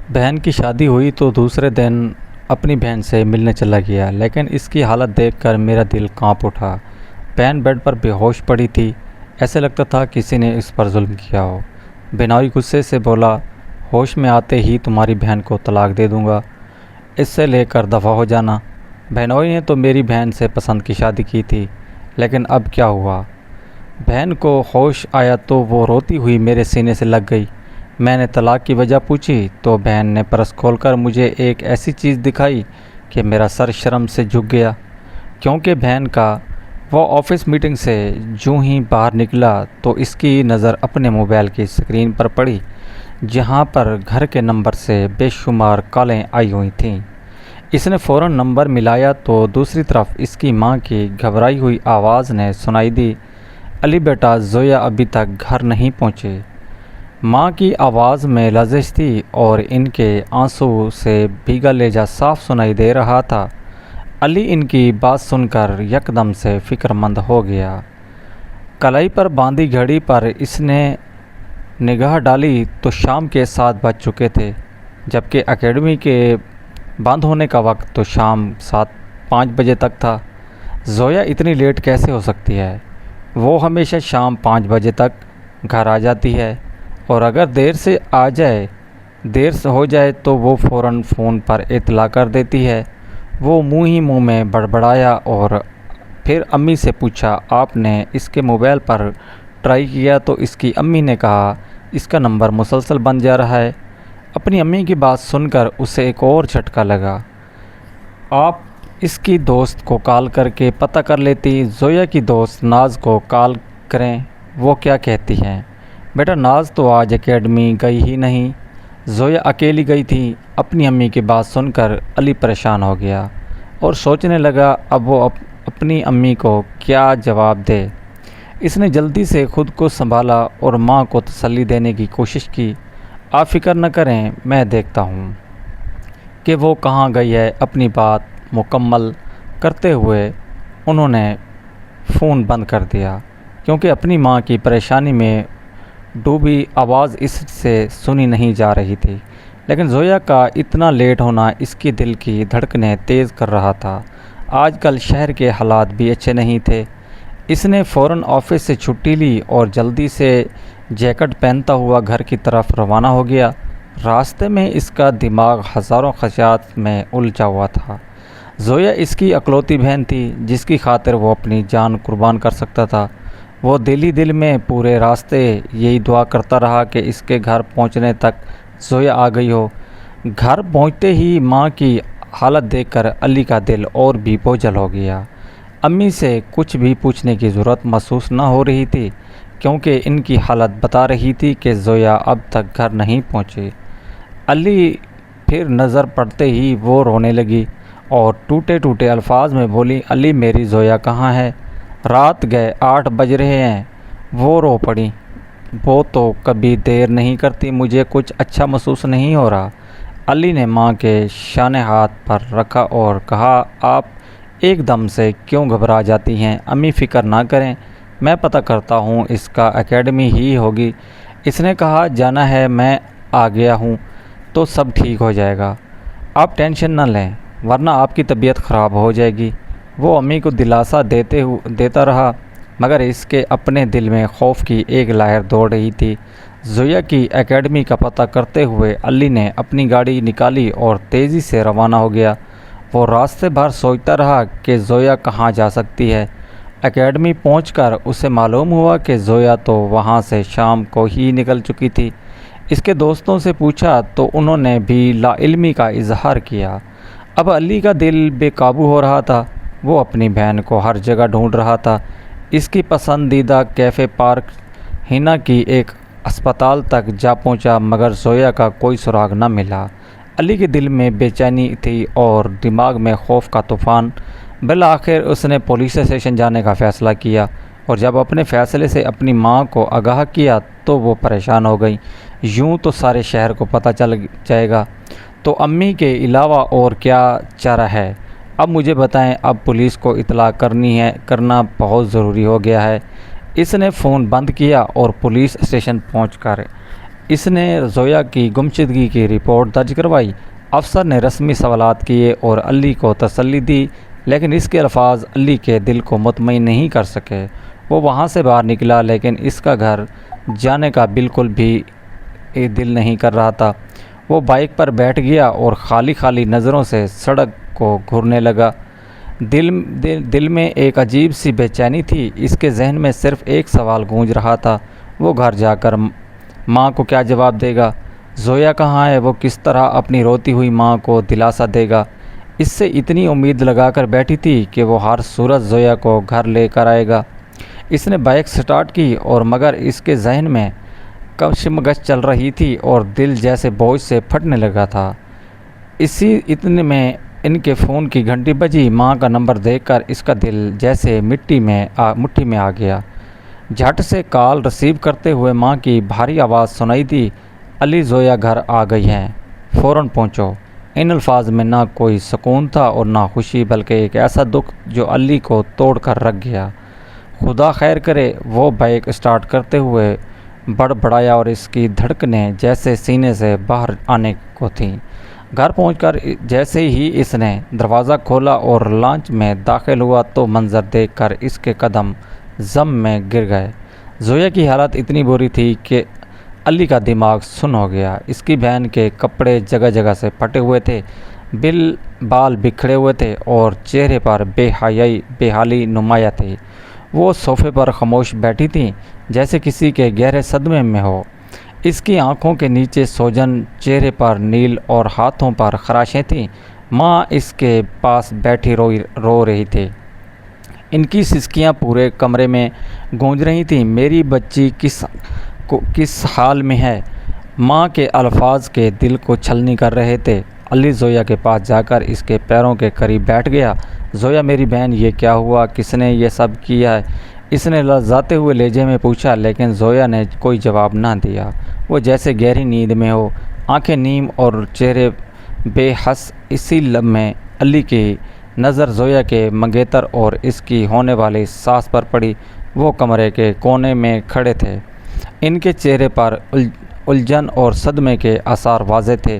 بہن کی شادی ہوئی تو دوسرے دن اپنی بہن سے ملنے چلا گیا، لیکن اس کی حالت دیکھ کر میرا دل کانپ اٹھا۔ بہن بیڈ پر بے ہوش پڑی تھی، ایسے لگتا تھا کسی نے اس پر ظلم کیا ہو۔ بینوئی غصے سے بولا، ہوش میں آتے ہی تمہاری بہن کو طلاق دے دوں گا، اس سے لے کر دفع ہو جانا۔ بہنوئی نے تو میری بہن سے پسند کی شادی کی تھی، لیکن اب کیا ہوا؟ بہن کو ہوش آیا تو وہ روتی ہوئی میرے سینے سے لگ گئی۔ میں نے طلاق کی وجہ پوچھی تو بہن نے پرس کھول کر مجھے ایک ایسی چیز دکھائی کہ میرا سر شرم سے جھک گیا، کیونکہ بہن کا وہ آفس میٹنگ سے جوں ہی باہر نکلا تو اس کی نظر اپنے موبائل کی اسکرین پر پڑی، جہاں پر گھر کے نمبر سے بے شمار کالیں آئی ہوئی تھیں۔ اس نے فوراً نمبر ملایا تو دوسری طرف اس کی ماں کی گھبرائی ہوئی آواز نے سنائی دی، علی بیٹا، زویا ابھی تک گھر نہیں پہنچے۔ ماں کی آواز میں لرزش تھی اور ان کے آنسو سے بھیگا لہجہ صاف سنائی دے رہا تھا۔ علی ان کی بات سن کر یکدم سے فکر مند ہو گیا۔ کلائی پر باندھی گھڑی پر اس نے نگاہ ڈالی تو شام کے 7 بج چکے تھے، جبکہ اکیڈمی کے بند ہونے کا وقت تو شام 5 بجے تک تھا۔ زویا اتنی لیٹ کیسے ہو سکتی ہے؟ وہ ہمیشہ شام 5 بجے تک گھر آ جاتی ہے، اور اگر دیر سے ہو جائے تو وہ فوراً فون پر اطلاع کر دیتی ہے۔ وہ منہ ہی منہ میں بڑبڑایا اور پھر امی سے پوچھا، آپ نے اس کے موبائل پر ٹرائی کیا؟ تو اس کی امی نے کہا، اس کا نمبر مسلسل بند جا رہا ہے۔ اپنی امی کی بات سن کر اسے ایک اور جھٹکا لگا۔ آپ اس کی دوست کو کال کر کے پتہ کر لیتی، زویا کی دوست ناز کو کال کریں، وہ کیا کہتی ہیں۔ بیٹا، ناز تو آج اکیڈمی گئی ہی نہیں، زویا اکیلی گئی تھی۔ اپنی امی کی بات سن کر علی پریشان ہو گیا اور سوچنے لگا اب وہ اپنی امی کو کیا جواب دے۔ اس نے جلدی سے خود کو سنبھالا اور ماں کو تسلی دینے کی کوشش کی، آپ فکر نہ کریں، میں دیکھتا ہوں کہ وہ کہاں گئی ہے۔ اپنی بات مکمل کرتے ہوئے انہوں نے فون بند کر دیا، کیونکہ اپنی ماں کی پریشانی میں ڈوبی آواز اس سے سنی نہیں جا رہی تھی۔ لیکن زویا کا اتنا لیٹ ہونا اس کی دل کی دھڑکنیں تیز کر رہا تھا۔ آج کل شہر کے حالات بھی اچھے نہیں تھے۔ اس نے فوراً آفس سے چھٹی لی اور جلدی سے جیکٹ پہنتا ہوا گھر کی طرف روانہ ہو گیا۔ راستے میں اس کا دماغ ہزاروں خدشات میں الجھا ہوا تھا۔ زویا اس کی اکلوتی بہن تھی، جس کی خاطر وہ اپنی جان قربان کر سکتا تھا۔ وہ دل ہی دل میں پورے راستے یہی دعا کرتا رہا کہ اس کے گھر پہنچنے تک زویا آ گئی ہو۔ گھر پہنچتے ہی ماں کی حالت دیکھ کر علی کا دل اور بھی بوجھل ہو گیا۔ امی سے کچھ بھی پوچھنے کی ضرورت محسوس نہ ہو رہی تھی، کیونکہ ان کی حالت بتا رہی تھی کہ زویا اب تک گھر نہیں پہنچی۔ علی پھر نظر پڑتے ہی وہ رونے لگی اور ٹوٹے ٹوٹے الفاظ میں بولی، علی میری زویا کہاں ہے؟ رات گئے 8 بج رہے ہیں۔ وہ رو پڑی، وہ تو کبھی دیر نہیں کرتی، مجھے کچھ اچھا محسوس نہیں ہو رہا۔ علی نے ماں کے شانے ہاتھ پر رکھا اور کہا، آپ ایک دم سے کیوں گھبرا جاتی ہیں؟ امی فکر نہ کریں، میں پتہ کرتا ہوں، اس کا اکیڈمی ہی ہوگی۔ اس نے کہا، جانا ہے، میں آ گیا ہوں تو سب ٹھیک ہو جائے گا، آپ ٹینشن نہ لیں، ورنہ آپ کی طبیعت خراب ہو جائے گی۔ وہ امی کو دلاسا دیتا رہا، مگر اس کے اپنے دل میں خوف کی ایک لہر دوڑ رہی تھی۔ زویا کی اکیڈمی کا پتہ کرتے ہوئے علی نے اپنی گاڑی نکالی اور تیزی سے روانہ ہو گیا۔ وہ راستے بھر سوچتا رہا کہ زویا کہاں جا سکتی ہے۔ اکیڈمی پہنچ کر اسے معلوم ہوا کہ زویا تو وہاں سے شام کو ہی نکل چکی تھی۔ اس کے دوستوں سے پوچھا تو انہوں نے بھی لا علمی کا اظہار کیا۔ اب علی کا دل بے قابو ہو رہا تھا۔ وہ اپنی بہن کو ہر جگہ ڈھونڈ رہا تھا، اس کی پسندیدہ کیفے پارک، ہینا کی ایک اسپتال تک جا پہنچا، مگر زویا کا کوئی سراغ نہ ملا۔ علی کے دل میں بے چینی تھی اور دماغ میں خوف کا طوفان۔ بالآخر اس نے پولیس اسٹیشن جانے کا فیصلہ کیا، اور جب اپنے فیصلے سے اپنی ماں کو آگاہ کیا تو وہ پریشان ہو گئی۔ یوں تو سارے شہر کو پتہ چل جائے گا، تو امی کے علاوہ اور کیا چارہ ہے؟ اب مجھے بتائیں، اب پولیس کو اطلاع کرنا بہت ضروری ہو گیا ہے۔ اس نے فون بند کیا اور پولیس اسٹیشن پہنچ کر اس نے زویا کی گمشدگی کی رپورٹ درج کروائی۔ افسر نے رسمی سوالات کیے اور علی کو تسلی دی، لیکن اس کے الفاظ علی کے دل کو مطمئن نہیں کر سکے۔ وہ وہاں سے باہر نکلا، لیکن اس کا گھر جانے کا بالکل بھی دل نہیں کر رہا تھا۔ وہ بائک پر بیٹھ گیا اور خالی نظروں سے سڑک کو گھورنے لگا۔ دل میں ایک عجیب سی بے چینی تھی۔ اس کے ذہن میں صرف ایک سوال گونج رہا تھا، وہ گھر جا کر ماں کو کیا جواب دے گا؟ زویا کہاں ہے؟ وہ کس طرح اپنی روتی ہوئی ماں کو دلاسا دے گا؟ اس سے اتنی امید لگا کر بیٹھی تھی کہ وہ ہر صورت زویا کو گھر لے کر آئے گا۔ اس نے بائک سٹارٹ کی اور مگر اس کے ذہن میں کشمکش چل رہی تھی اور دل جیسے بوجھ سے پھٹنے لگا تھا۔ اسی اتنے میں ان کے فون کی گھنٹی بجی۔ ماں کا نمبر دیکھ کر اس کا دل جیسے مٹھی میں آ گیا۔ جھٹ سے کال ریسیو کرتے ہوئے ماں کی بھاری آواز سنائی دی، علی زویا گھر آ گئی ہیں، فوراً پہنچو۔ ان الفاظ میں نہ کوئی سکون تھا اور نہ خوشی، بلکہ ایک ایسا دکھ جو علی کو توڑ کر رکھ گیا۔ خدا خیر کرے، وہ بائک سٹارٹ کرتے ہوئے بڑبڑایا اور اس کی دھڑکنیں جیسے سینے سے باہر آنے کو تھیں۔ گھر پہنچ کر جیسے ہی اس نے دروازہ کھولا اور لانچ میں داخل ہوا تو منظر دیکھ کر اس کے قدم زم میں گر گئے۔ زویا کی حالت اتنی بری تھی کہ علی کا دماغ سن ہو گیا۔ اس کی بہن کے کپڑے جگہ جگہ سے پھٹے ہوئے تھے، بال بکھرے ہوئے تھے اور چہرے پر بے حالی نمایاں تھی۔ وہ صوفے پر خاموش بیٹھی تھیں، جیسے کسی کے گہرے صدمے میں ہو۔ اس کی آنکھوں کے نیچے سوجن، چہرے پر نیل اور ہاتھوں پر خراشیں تھیں۔ ماں اس کے پاس بیٹھی رو رہی تھی۔ ان کی سسکیاں پورے کمرے میں گونج رہی تھیں۔ میری بچی کس حال میں ہے؟ ماں کے الفاظ کے دل کو چھلنی کر رہے تھے۔ علی زویا کے پاس جا کر اس کے پیروں کے قریب بیٹھ گیا۔ زویا میری بہن، یہ کیا ہوا؟ کس نے یہ سب کیا ہے؟ اس نے لرزاتے ہوئے لہجے میں پوچھا، لیکن زویا نے کوئی جواب نہ دیا۔ وہ جیسے گہری نیند میں ہو، آنکھیں نیم اور چہرے بے حس۔ اسی لمحے علی کی نظر زویا کے منگیتر اور اس کی ہونے والی ساس پر پڑی۔ وہ کمرے کے کونے میں کھڑے تھے۔ ان کے چہرے پر الجھن اور صدمے کے آثار واضح تھے۔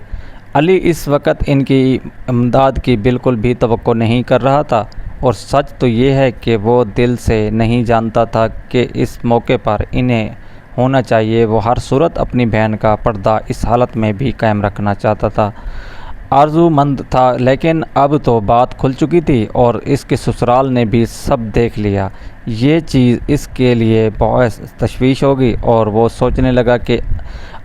علی اس وقت ان کی امداد کی بالکل بھی توقع نہیں کر رہا تھا، اور سچ تو یہ ہے کہ وہ دل سے نہیں جانتا تھا کہ اس موقع پر انہیں ہونا چاہیے۔ وہ ہر صورت اپنی بہن کا پردہ اس حالت میں بھی قائم رکھنا چاہتا تھا، آرزو مند تھا، لیکن اب تو بات کھل چکی تھی اور اس کے سسرال نے بھی سب دیکھ لیا۔ یہ چیز اس کے لیے باعث تشویش ہوگی، اور وہ سوچنے لگا کہ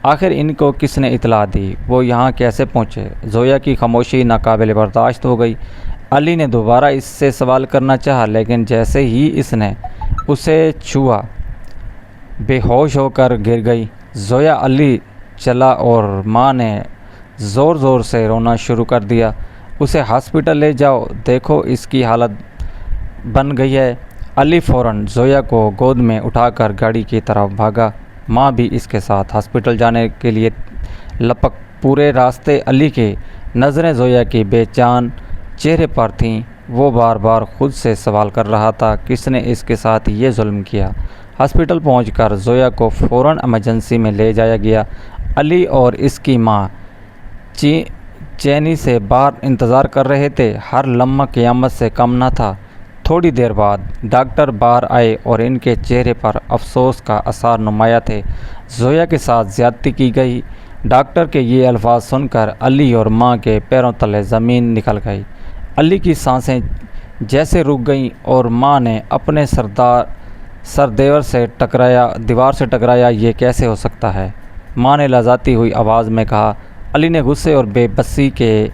آخر ان کو کس نے اطلاع دی، وہ یہاں کیسے پہنچے۔ زویا کی خاموشی ناقابل برداشت ہو گئی۔ علی نے دوبارہ اس سے سوال کرنا چاہا، لیکن جیسے ہی اس نے اسے چھوا، بے ہوش ہو کر گر گئی۔ زویا علی چلا اور ماں نے زور زور سے رونا شروع کر دیا۔ اسے ہاسپٹل لے جاؤ، دیکھو اس کی حالت بن گئی ہے۔ علی فوراً زویا کو گود میں اٹھا کر گاڑی کی طرف بھاگا۔ ماں بھی اس کے ساتھ ہاسپٹل جانے کے لیے لپک۔ پورے راستے علی کی نظریں زویا کی بے جان چہرے پر تھیں۔ وہ بار بار خود سے سوال کر رہا تھا، کس نے اس کے ساتھ یہ ظلم کیا؟ ہاسپٹل پہنچ کر زویا کو فوراً ایمرجنسی میں لے جایا گیا۔ علی اور اس کی ماں چینی سے باہر انتظار کر رہے تھے۔ ہر لمحہ قیامت سے کم نہ تھا۔ تھوڑی دیر بعد ڈاکٹر باہر آئے اور ان کے چہرے پر افسوس کا آثار نمایاں تھے۔ زویا کے ساتھ زیادتی کی گئی۔ ڈاکٹر کے یہ الفاظ سن کر علی اور ماں کے پیروں تلے زمین نکل گئی۔ علی کی سانسیں جیسے رک گئیں اور ماں نے اپنے سر دیوار سے ٹکرایا۔ یہ کیسے ہو سکتا ہے؟ ماں نے لرزاتی ہوئی آواز میں کہا۔ علی نے غصے اور بے بسی کے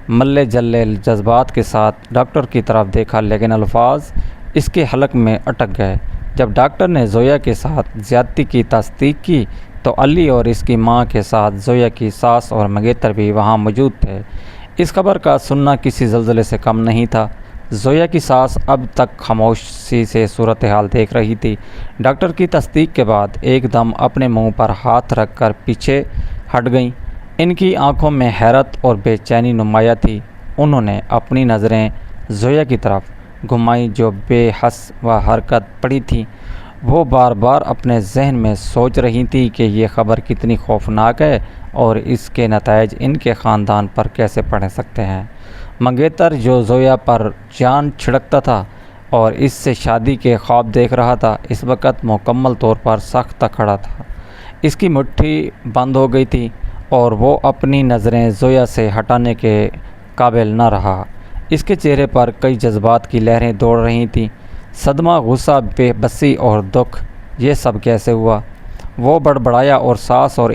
ملے جلے جذبات کے ساتھ ڈاکٹر کی طرف دیکھا، لیکن الفاظ اس کے حلق میں اٹک گئے۔ جب ڈاکٹر نے زویا کے ساتھ زیادتی کی تصدیق کی تو علی اور اس کی ماں کے ساتھ زویا کی ساس اور منگیتر بھی وہاں موجود تھے۔ اس خبر کا سننا کسی زلزلے سے کم نہیں تھا۔ زویا کی ساس اب تک خاموشی سے صورتحال دیکھ رہی تھی۔ ڈاکٹر کی تصدیق کے بعد ایک دم اپنے منہ پر ہاتھ رکھ کر پیچھے ہٹ گئیں۔ ان کی آنکھوں میں حیرت اور بے چینی نمایاں تھی۔ انہوں نے اپنی نظریں زویا کی طرف گھمائیں جو بے حس و حرکت پڑی تھی۔ وہ بار بار اپنے ذہن میں سوچ رہی تھی کہ یہ خبر کتنی خوفناک ہے اور اس کے نتائج ان کے خاندان پر کیسے پڑ سکتے ہیں۔ منگیتر جو زویا پر جان چھڑکتا تھا اور اس سے شادی کے خواب دیکھ رہا تھا، اس وقت مکمل طور پر سخت کھڑا تھا۔ اس کی مٹھی بند ہو گئی تھی اور وہ اپنی نظریں زویا سے ہٹانے کے قابل نہ رہا۔ اس کے چہرے پر کئی جذبات کی لہریں دوڑ رہی تھیں، صدمہ، غصہ، بے بسی اور دکھ۔ یہ سب کیسے ہوا؟ وہ بڑبڑایا اور ساس اور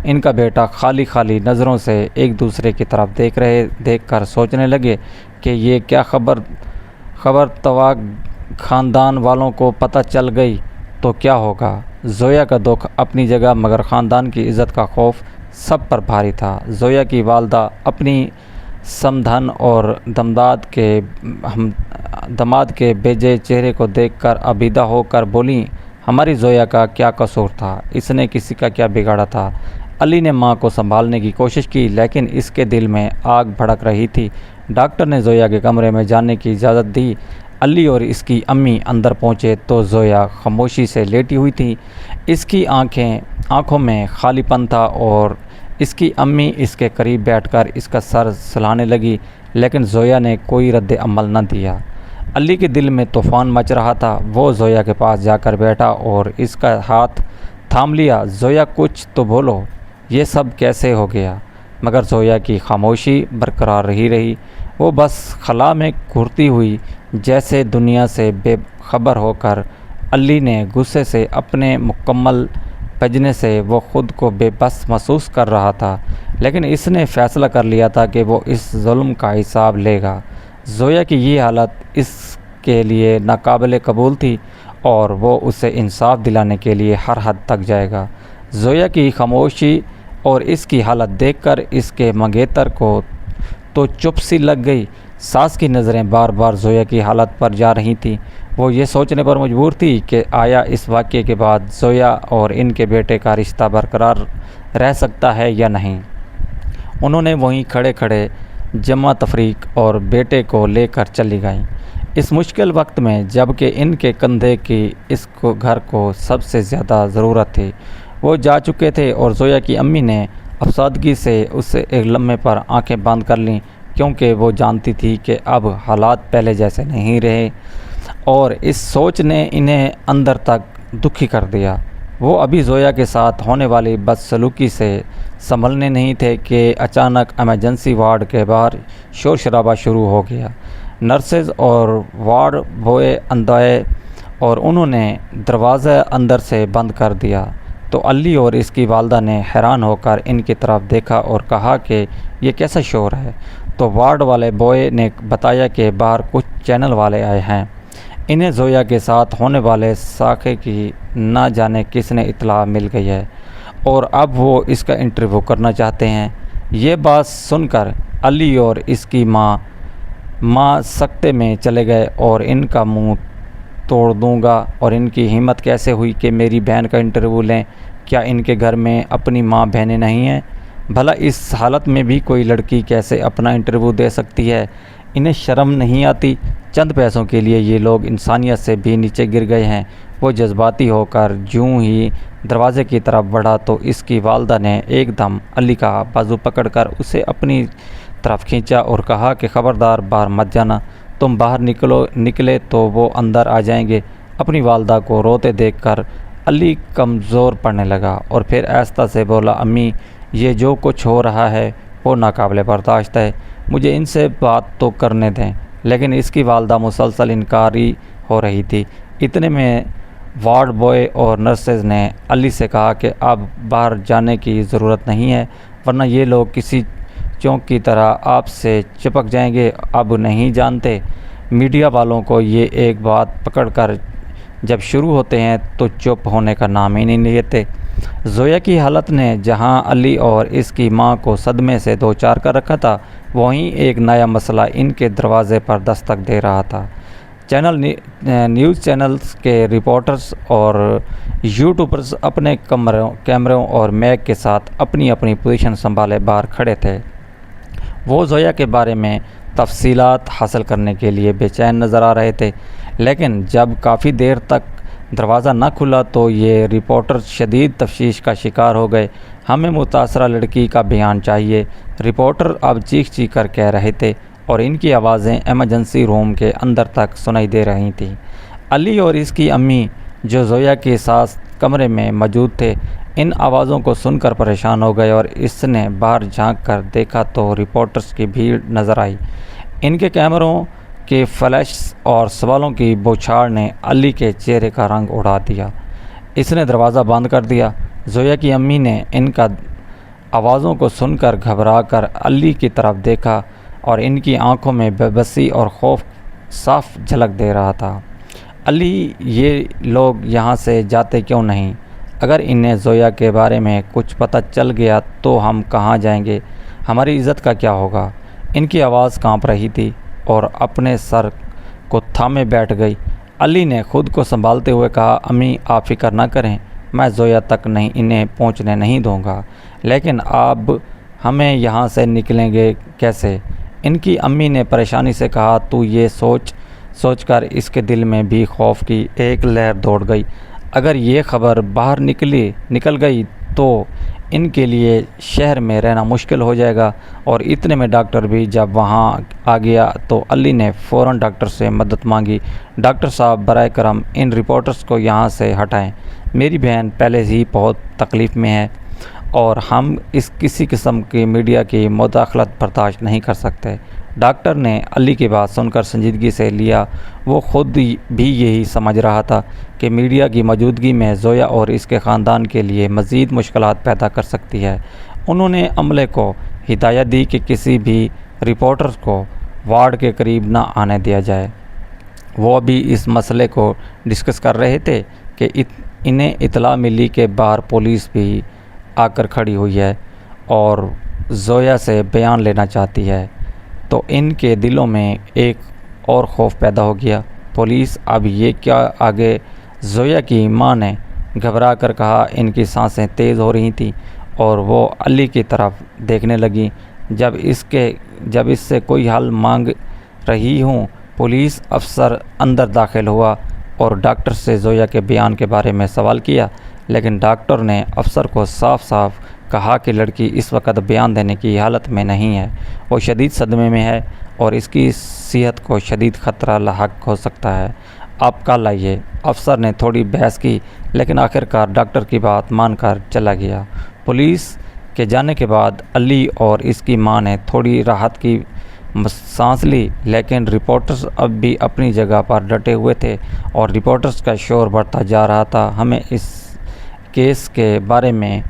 ان کا بیٹا خالی خالی نظروں سے ایک دوسرے کی طرف دیکھ کر سوچنے لگے کہ یہ کیا خبر توا خاندان والوں کو پتہ چل گئی تو کیا ہوگا۔ زویا کا دکھ اپنی جگہ، مگر خاندان کی عزت کا خوف سب پر بھاری تھا۔ زویا کی والدہ اپنی سمدھن اور دماد کے بھیجے چہرے کو دیکھ کر ابیدہ ہو کر بولیں، ہماری زویا کا کیا قصور تھا؟ اس نے کسی کا کیا بگاڑا تھا؟ علی نے ماں کو سنبھالنے کی کوشش کی، لیکن اس کے دل میں آگ بھڑک رہی تھی۔ ڈاکٹر نے زویا کے کمرے میں جانے کی اجازت دی۔ علی اور اس کی امی اندر پہنچے تو زویا خاموشی سے لیٹی ہوئی تھی۔ اس کی آنکھوں میں خالی پن تھا اور اس کی امی اس کے قریب بیٹھ کر اس کا سر سلانے لگی، لیکن زویا نے کوئی رد عمل نہ دیا۔ علی کے دل میں طوفان مچ رہا تھا۔ وہ زویا کے پاس جا کر بیٹھا اور اس کا ہاتھ تھام لیا۔ زویا، کچھ تو بولو، یہ سب کیسے ہو گیا؟ مگر زویا کی خاموشی برقرار رہی۔ وہ بس خلا میں گھرتی ہوئی جیسے دنیا سے بے خبر ہو کر۔ علی نے غصے سے اپنے مکمل بجنے سے وہ خود کو بے بس محسوس کر رہا تھا، لیکن اس نے فیصلہ کر لیا تھا کہ وہ اس ظلم کا حساب لے گا۔ زویا کی یہ حالت اس کے لیے ناقابل قبول تھی اور وہ اسے انصاف دلانے کے لیے ہر حد تک جائے گا۔ زویا کی خاموشی اور اس کی حالت دیکھ کر اس کے منگیتر کو تو چپ سی لگ گئی۔ ساس کی نظریں بار بار زویا کی حالت پر جا رہی تھیں۔ وہ یہ سوچنے پر مجبور تھی کہ آیا اس واقعے کے بعد زویا اور ان کے بیٹے کا رشتہ برقرار رہ سکتا ہے یا نہیں۔ انہوں نے وہیں کھڑے کھڑے جمع تفریق اور بیٹے کو لے کر چلی گئیں۔ اس مشکل وقت میں، جب کہ ان کے کندھے کی اس گھر کو سب سے زیادہ ضرورت تھی، وہ جا چکے تھے اور زویا کی امی نے افسردگی سے اسے ایک لمحے پر آنکھیں بند کر لیں، کیونکہ وہ جانتی تھی کہ اب حالات پہلے جیسے نہیں رہے، اور اس سوچ نے انہیں اندر تک دکھی کر دیا۔ وہ ابھی زویا کے ساتھ ہونے والی بدسلوکی سے سنبھلنے نہیں تھے کہ اچانک ایمرجنسی وارڈ کے باہر شور شرابہ شروع ہو گیا۔ نرسز اور وارڈ بوائے اندر آئے اور انہوں نے دروازہ اندر سے بند کر دیا تو علی اور اس کی والدہ نے حیران ہو کر ان کی طرف دیکھا اور کہا کہ یہ کیسا شور ہے؟ تو وارڈ والے بوائے نے بتایا کہ باہر کچھ چینل والے آئے ہیں، انہیں زویا کے ساتھ ہونے والے واقعے کی نہ جانے کس نے اطلاع مل گئی ہے اور اب وہ اس کا انٹرویو کرنا چاہتے ہیں۔ یہ بات سن کر علی اور اس کی ماں سکتے میں چلے گئے اور ان کا منہ توڑ دوں گا، اور ان کی ہمت کیسے ہوئی کہ میری بہن کا انٹرویو لیں؟ کیا ان کے گھر میں اپنی ماں بہنیں نہیں ہیں؟ بھلا اس حالت میں بھی کوئی لڑکی کیسے اپنا انٹرویو دے سکتی ہے؟ انہیں شرم نہیں آتی؟ چند پیسوں کے لیے یہ لوگ انسانیت سے بھی نیچے گر گئے ہیں۔ وہ جذباتی ہو کر جوں ہی دروازے کی طرف بڑھا تو اس کی والدہ نے ایک دم علی کا بازو پکڑ کر اسے اپنی طرف کھینچا اور کہا کہ خبردار باہر مت جانا، تم باہر نکلے تو وہ اندر آ جائیں گے۔ اپنی والدہ کو روتے دیکھ کر علی کمزور پڑنے لگا اور پھر آہستہ سے بولا، امی، یہ جو کچھ ہو رہا ہے وہ ناقابل برداشت ہے، مجھے ان سے بات تو کرنے دیں۔ لیکن اس کی والدہ مسلسل انکاری ہو رہی تھی۔ اتنے میں وارڈ بوائے اور نرسز نے علی سے کہا کہ اب باہر جانے کی ضرورت نہیں ہے، ورنہ یہ لوگ کسی چونک کی طرح آپ سے چپک جائیں گے۔ اب نہیں جانتے، میڈیا والوں کو یہ ایک بات پکڑ کر جب شروع ہوتے ہیں تو چپ ہونے کا نام ہی نہیں لیتے۔ زویا کی حالت نے جہاں علی اور اس کی ماں کو صدمے سے دوچار کر رکھا تھا، وہیں ایک نیا مسئلہ ان کے دروازے پر دستک دے رہا تھا۔ نیوز چینلز کے رپورٹرز اور یوٹیوبرز اپنے کیمروں اور میک کے ساتھ اپنی اپنی پوزیشن سنبھالے باہر کھڑے تھے۔ وہ زویا کے بارے میں تفصیلات حاصل کرنے کے لیے بے چین نظر آ رہے تھے، لیکن جب کافی دیر تک دروازہ نہ کھلا تو یہ رپورٹر شدید تشویش کا شکار ہو گئے۔ ہمیں متاثرہ لڑکی کا بیان چاہیے، رپورٹر اب چیخ چیخ کر کہہ رہے تھے اور ان کی آوازیں ایمرجنسی روم کے اندر تک سنائی دے رہی تھیں۔ علی اور اس کی امی جو زویا کے ساتھ کمرے میں موجود تھے ان آوازوں کو سن کر پریشان ہو گئے اور اس نے باہر جھانک کر دیکھا تو رپورٹرز کی بھیڑ نظر آئی۔ ان کے کیمروں کے فلیش اور سوالوں کی بوچھاڑ نے علی کے چہرے کا رنگ اڑا دیا۔ اس نے دروازہ بند کر دیا۔ زویا کی امی نے ان کا آوازوں کو سن کر گھبرا کر علی کی طرف دیکھا اور ان کی آنکھوں میں بے بسی اور خوف صاف جھلک دے رہا تھا۔ علی، یہ لوگ یہاں سے جاتے کیوں نہیں؟ اگر انہیں زویا کے بارے میں کچھ پتہ چل گیا تو ہم کہاں جائیں گے؟ ہماری عزت کا کیا ہوگا؟ ان کی آواز کانپ رہی تھی اور اپنے سر کو تھامے بیٹھ گئی۔ علی نے خود کو سنبھالتے ہوئے کہا، امی آپ فکر نہ کریں، میں زویا تک انہیں پہنچنے نہیں دوں گا، لیکن اب ہمیں یہاں سے نکلیں گے کیسے؟ ان کی امی نے پریشانی سے کہا، تو یہ سوچ کر اس کے دل میں بھی خوف کی ایک لہر دوڑ گئی۔ اگر یہ خبر باہر نکل گئی تو ان کے لیے شہر میں رہنا مشکل ہو جائے گا، اور اتنے میں ڈاکٹر بھی جب وہاں آ گیا تو علی نے فوراً ڈاکٹر سے مدد مانگی۔ ڈاکٹر صاحب، برائے کرم ان رپورٹرز کو یہاں سے ہٹائیں، میری بہن پہلے ہی بہت تکلیف میں ہے اور ہم کسی قسم کی میڈیا کی مداخلت برداشت نہیں کر سکتے۔ ڈاکٹر نے علی کی بات سن کر سنجیدگی سے لیا۔ وہ خود بھی یہی سمجھ رہا تھا کہ میڈیا کی موجودگی میں زویا اور اس کے خاندان کے لیے مزید مشکلات پیدا کر سکتی ہے۔ انہوں نے عملے کو ہدایت دی کہ کسی بھی رپورٹر کو وارڈ کے قریب نہ آنے دیا جائے۔ وہ ابھی اس مسئلے کو ڈسکس کر رہے تھے کہ انہیں اطلاع ملی کہ باہر پولیس بھی آ کر کھڑی ہوئی ہے اور زویا سے بیان لینا چاہتی ہے، تو ان کے دلوں میں ایک اور خوف پیدا ہو گیا۔ پولیس؟ اب یہ کیا؟ آگے زویا کی ماں نے گھبرا کر کہا۔ ان کی سانسیں تیز ہو رہی تھیں اور وہ علی کی طرف دیکھنے لگیں۔ جب اس سے کوئی حل مانگ رہی ہوں۔ پولیس افسر اندر داخل ہوا اور ڈاکٹر سے زویا کے بیان کے بارے میں سوال کیا، لیکن ڈاکٹر نے افسر کو صاف صاف کہا کہ لڑکی اس وقت بیان دینے کی حالت میں نہیں ہے، وہ شدید صدمے میں ہے اور اس کی صحت کو شدید خطرہ لاحق ہو سکتا ہے، آپ کل آئیے۔ افسر نے تھوڑی بحث کی لیکن آخرکار ڈاکٹر کی بات مان کر چلا گیا۔ پولیس کے جانے کے بعد علی اور اس کی ماں نے تھوڑی راحت کی سانس لی، لیکن رپورٹرز اب بھی اپنی جگہ پر ڈٹے ہوئے تھے اور رپورٹرز کا شور بڑھتا جا رہا تھا۔ ہمیں اس کیس کے بارے میں